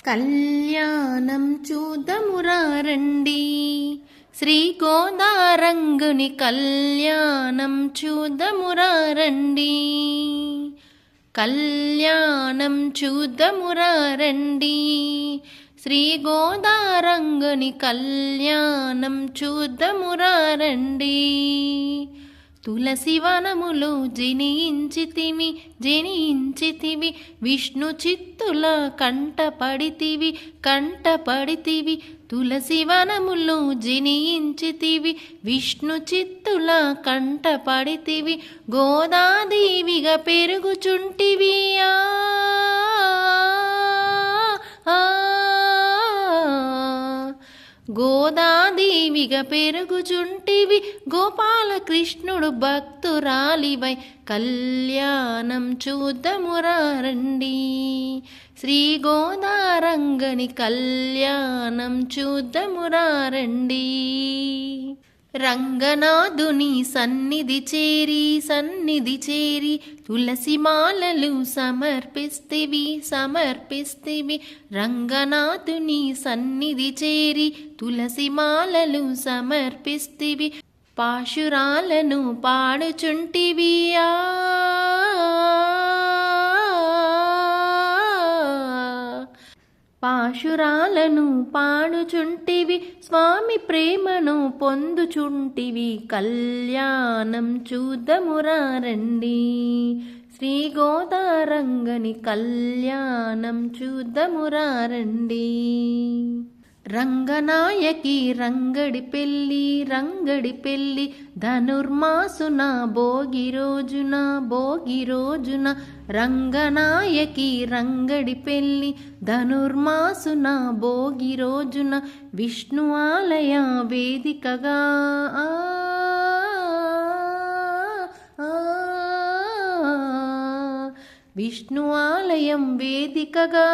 కళ్యాణం చూదమురా రండి, శ్రీ గోదారంగుని కళ్యాణం చూదమురా రండి. కళ్యాణం చూదమురా రండి, శ్రీ గోదారంగుని కళ్యాణం చూదమురా రండి. తులసి వనములో జనించితివి విష్ణు చిత్తుల కంటపడితివి. తులసి వనములో జనించితివి విష్ణు చిత్తుల కంటపడితివి. గోదాదేవిగా పెరుగుచుంటివి గోదాదేవిగా పెరుగుచుంటివి. గోపాలకృష్ణుడు భక్తురాలివై కళ్యాణం చూద్దామురా రండి, శ్రీ గోదారంగని కళ్యాణం చూద్దామురా రండి. రంగనాథుని సన్నిధి చేరి తులసి మాలలు సమర్పిస్తివి. రంగనాథుని సన్నిధి చేరి తులసి మాలలు సమర్పిస్తివి. పాశురాలను పాడుచుంటివి పాశురాలను పాడుచుంటివి. స్వామి ప్రేమను పొందుచుంటివి. కళ్యాణం చూద్దామురా రండి, శ్రీ గోదారంగని కళ్యాణం చూద్దామురా రండి. రంగనాయకి రంగడి పెళ్ళి ధనుర్మాసున భోగి రోజున. రంగనాయకి రంగడి పెళ్ళి ధనుర్మాసున భోగి రోజున. విష్ణు ఆలయ వేదికగా విష్ణు ఆలయం వేదికగా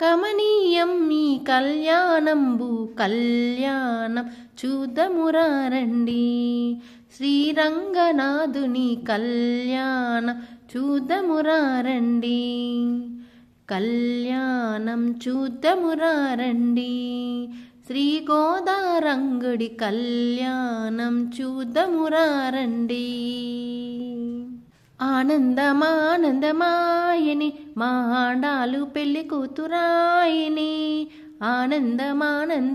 కమనీయం ఈ కళ్యాణం చూద్దామురా రండి, శ్రీరంగనాథుని కళ్యాణం చూద్దామురా రండి. కళ్యాణం చూద్దామురా రండి, శ్రీ గోదారంగుడి కళ్యాణం చూద్దామురా రండి. ఆనందమానందమాయని మా ఆండాలు పెళ్లి కూతురాయని. ఆనందమానందమాయని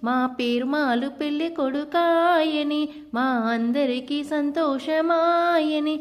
మా పేరుమాలు పెళ్లి కొడుకాయని. మా అందరికీ సంతోషమాయని.